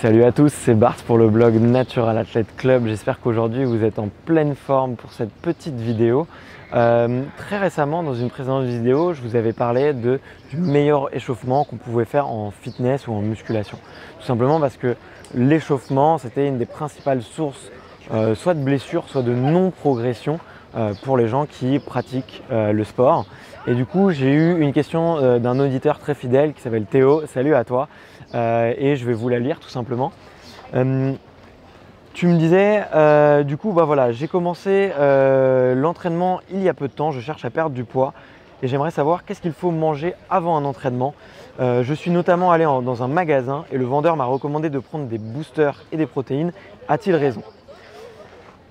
Salut à tous, c'est Bart pour le blog Natural Athlete Club. J'espère qu'aujourd'hui vous êtes en pleine forme pour cette petite vidéo. Très récemment, dans une précédente vidéo, je vous avais parlé du meilleur échauffement qu'on pouvait faire en fitness ou en musculation. Tout simplement parce que l'échauffement, c'était une des principales sources soit de blessures, soit de non-progression pour les gens qui pratiquent le sport. Et du coup, j'ai eu une question d'un auditeur très fidèle qui s'appelle Théo. Salut à toi. Et je vais vous la lire tout simplement. Tu me disais, du coup, voilà, j'ai commencé l'entraînement il y a peu de temps. Je cherche à perdre du poids et j'aimerais savoir qu'est-ce qu'il faut manger avant un entraînement. Je suis notamment allé dans un magasin et le vendeur m'a recommandé de prendre des boosters et des protéines. A-t-il raison?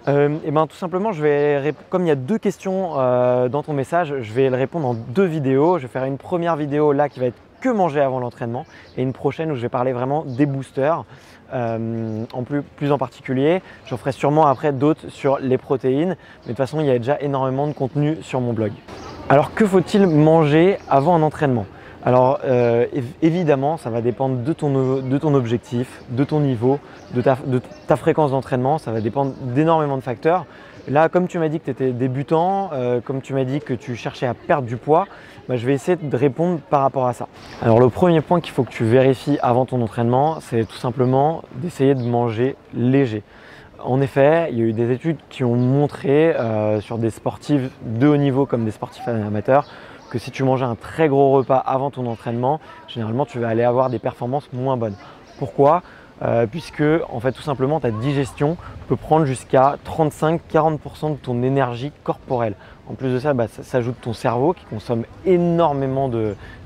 Et bien tout simplement, comme il y a deux questions dans ton message, je vais le répondre en deux vidéos. Je vais faire une première vidéo là qui va être que manger avant l'entraînement et une prochaine où je vais parler vraiment des boosters plus en particulier. J'en ferai sûrement après d'autres sur les protéines, mais de toute façon il y a déjà énormément de contenu sur mon blog. Alors que faut-il manger avant un entraînement? Alors évidemment, ça va dépendre de ton objectif, de ton niveau, de ta fréquence d'entraînement. Ça va dépendre d'énormément de facteurs. Là, comme tu m'as dit que tu étais débutant, comme tu m'as dit que tu cherchais à perdre du poids, je vais essayer de répondre par rapport à ça. Alors le premier point qu'il faut que tu vérifies avant ton entraînement, c'est tout simplement d'essayer de manger léger. En effet, il y a eu des études qui ont montré sur des sportifs de haut niveau comme des sportifs amateurs que si tu mangeais un très gros repas avant ton entraînement, généralement tu vas aller avoir des performances moins bonnes. Pourquoi? Puisque en fait tout simplement ta digestion peut prendre jusqu'à 35-40% de ton énergie corporelle. En plus de ça, ça s'ajoute ton cerveau qui consomme énormément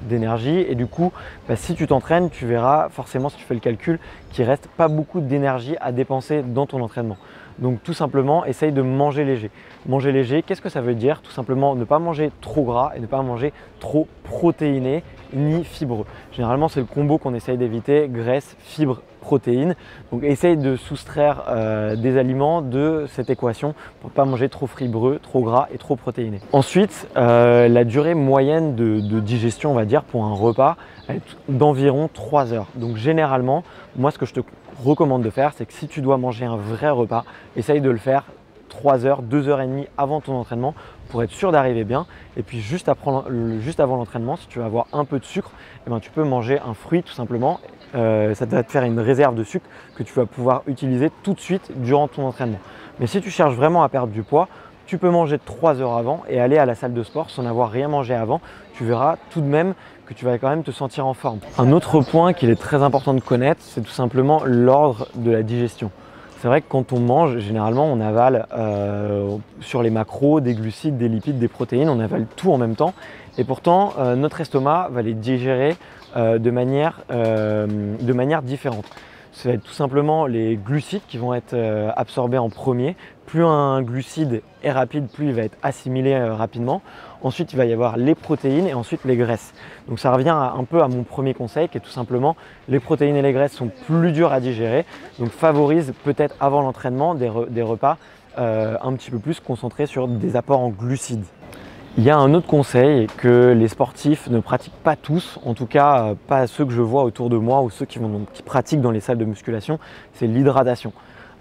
d'énergie et du coup, si tu t'entraînes, tu verras forcément si tu fais le calcul qu'il ne reste pas beaucoup d'énergie à dépenser dans ton entraînement. Donc tout simplement, essaye de manger léger. Manger léger, qu'est-ce que ça veut dire? Tout simplement ne pas manger trop gras et ne pas manger trop protéiné ni fibreux. Généralement, c'est le combo qu'on essaye d'éviter, graisse, fibres, protéines. Donc essaye de soustraire des aliments de cette équation pour ne pas manger trop fibreux, trop gras et trop protéiné. Ensuite, la durée moyenne de digestion, on va dire, pour un repas, elle est d'environ 3 heures. Donc généralement, moi ce que je te recommande de faire, c'est que si tu dois manger un vrai repas, essaye de le faire 3 heures, 2 heures et demie avant ton entraînement pour être sûr d'arriver bien. Et puis juste avant l'entraînement, si tu veux avoir un peu de sucre, tu peux manger un fruit tout simplement. Ça va te faire une réserve de sucre que tu vas pouvoir utiliser tout de suite durant ton entraînement. Mais si tu cherches vraiment à perdre du poids, tu peux manger 3 heures avant et aller à la salle de sport sans avoir rien mangé avant. Tu verras tout de même que tu vas quand même te sentir en forme. Un autre point qu'il est très important de connaître, c'est tout simplement l'ordre de la digestion. C'est vrai que quand on mange, généralement, on avale sur les macros des glucides, des lipides, des protéines, on avale tout en même temps. Et pourtant, notre estomac va les digérer de manière différente. Ça va être tout simplement les glucides qui vont être absorbés en premier. Plus un glucide est rapide, plus il va être assimilé rapidement. Ensuite, il va y avoir les protéines et ensuite les graisses. Donc ça revient un peu à mon premier conseil qui est tout simplement les protéines et les graisses sont plus dures à digérer. Donc favorise peut-être avant l'entraînement des repas un petit peu plus concentrés sur des apports en glucides. Il y a un autre conseil que les sportifs ne pratiquent pas tous, en tout cas pas ceux que je vois autour de moi ou ceux qui pratiquent dans les salles de musculation, c'est l'hydratation.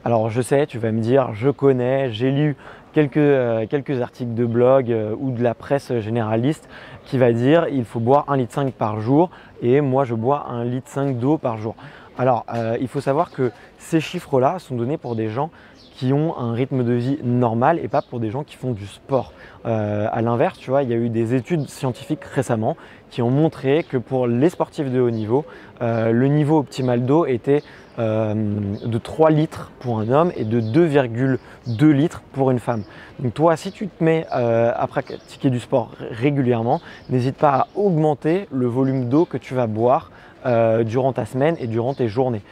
Alors je sais, tu vas me dire, je connais, j'ai lu quelques articles de blog ou de la presse généraliste qui va dire il faut boire 1,5 litre par jour et moi je bois 1,5 litre d'eau par jour. Alors il faut savoir que ces chiffres-là sont donnés pour des gens qui ont un rythme de vie normal et pas pour des gens qui font du sport. À l'inverse, tu vois, il y a eu des études scientifiques récemment qui ont montré que pour les sportifs de haut niveau, le niveau optimal d'eau était de 3 litres pour un homme et de 2,2 litres pour une femme. Donc toi, si tu te mets à pratiquer du sport régulièrement, n'hésite pas à augmenter le volume d'eau que tu vas boire durant ta semaine et durant tes journées.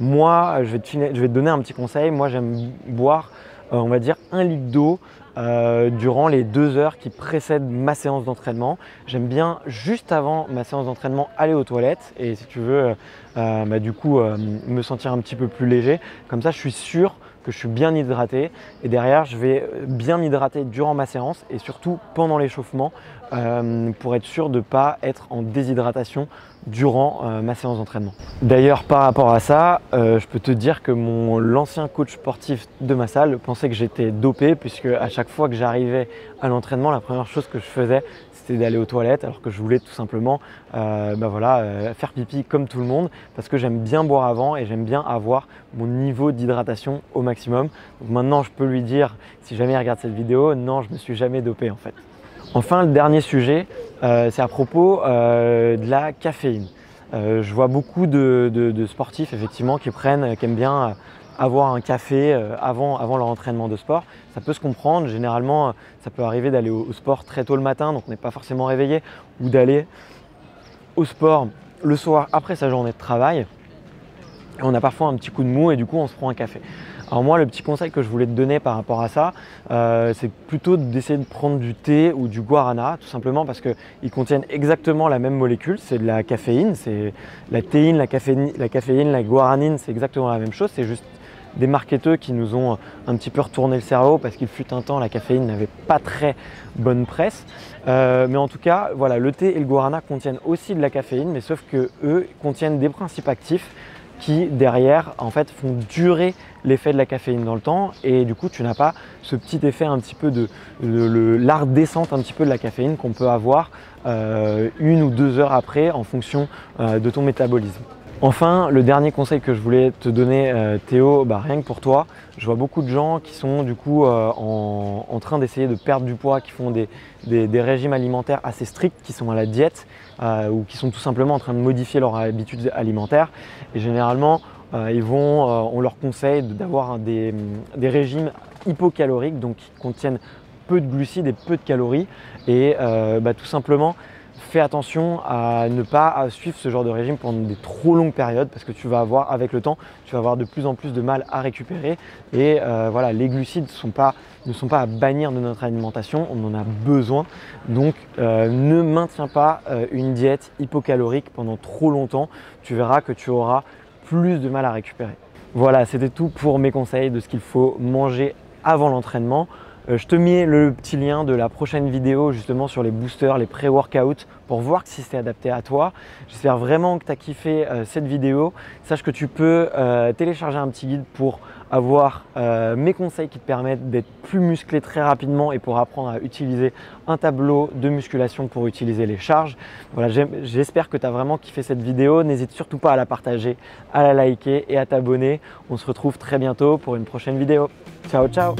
Moi, je vais te donner un petit conseil. Moi, j'aime boire, on va dire, 1 litre d'eau durant les 2 heures qui précèdent ma séance d'entraînement. J'aime bien, juste avant ma séance d'entraînement, aller aux toilettes et si tu veux, me sentir un petit peu plus léger. Comme ça, je suis sûr que je suis bien hydraté et derrière, je vais bien m'hydrater durant ma séance et surtout pendant l'échauffement pour être sûr de ne pas être en déshydratation durant ma séance d'entraînement. D'ailleurs, par rapport à ça, je peux te dire que l'ancien coach sportif de ma salle pensait que j'étais dopé, puisque à chaque fois que j'arrivais à l'entraînement, la première chose que je faisais, c'était d'aller aux toilettes, alors que je voulais tout simplement faire pipi comme tout le monde, parce que j'aime bien boire avant et j'aime bien avoir mon niveau d'hydratation au maximum. Donc maintenant, je peux lui dire, si jamais il regarde cette vidéo, non, je ne me suis jamais dopé en fait. Enfin, le dernier sujet, c'est à propos de la caféine. Je vois beaucoup de sportifs effectivement qui aiment bien avoir un café avant leur entraînement de sport. Ça peut se comprendre, généralement ça peut arriver d'aller au sport très tôt le matin, donc on n'est pas forcément réveillé, ou d'aller au sport le soir après sa journée de travail. Et on a parfois un petit coup de mou et du coup on se prend un café. Alors moi, le petit conseil que je voulais te donner par rapport à ça, c'est plutôt d'essayer de prendre du thé ou du guarana, tout simplement parce qu'ils contiennent exactement la même molécule, c'est de la caféine, c'est la théine, la caféine, la guaranine, c'est exactement la même chose, c'est juste des marketeurs qui nous ont un petit peu retourné le cerveau parce qu'il fut un temps, la caféine n'avait pas très bonne presse. Mais en tout cas, voilà, le thé et le guarana contiennent aussi de la caféine, mais sauf que eux contiennent des principes actifs qui derrière en fait font durer l'effet de la caféine dans le temps, et du coup tu n'as pas ce petit effet un petit peu de l'art descente un petit peu de la caféine qu'on peut avoir 1 ou 2 heures après en fonction de ton métabolisme. Enfin, le dernier conseil que je voulais te donner, Théo, rien que pour toi, je vois beaucoup de gens qui sont du coup en train d'essayer de perdre du poids, qui font des régimes alimentaires assez stricts, qui sont à la diète ou qui sont tout simplement en train de modifier leurs habitudes alimentaires. Et généralement, on leur conseille d'avoir des hypocaloriques, donc qui contiennent peu de glucides et peu de calories. Et tout simplement, fais attention à ne pas suivre ce genre de régime pendant des trop longues périodes, parce que tu vas avoir, avec le temps, tu vas avoir de plus en plus de mal à récupérer. Et voilà, les glucides ne sont pas à bannir de notre alimentation, on en a besoin. Donc ne maintiens pas une diète hypocalorique pendant trop longtemps, tu verras que tu auras plus de mal à récupérer. Voilà, c'était tout pour mes conseils de ce qu'il faut manger avant l'entraînement. Je te mets le petit lien de la prochaine vidéo justement sur les boosters, les pré-workouts, pour voir si c'est adapté à toi. J'espère vraiment que tu as kiffé cette vidéo. Sache que tu peux télécharger un petit guide pour avoir mes conseils qui te permettent d'être plus musclé très rapidement et pour apprendre à utiliser un tableau de musculation pour utiliser les charges. Voilà, j'espère que tu as vraiment kiffé cette vidéo. N'hésite surtout pas à la partager, à la liker et à t'abonner. On se retrouve très bientôt pour une prochaine vidéo. Ciao, ciao!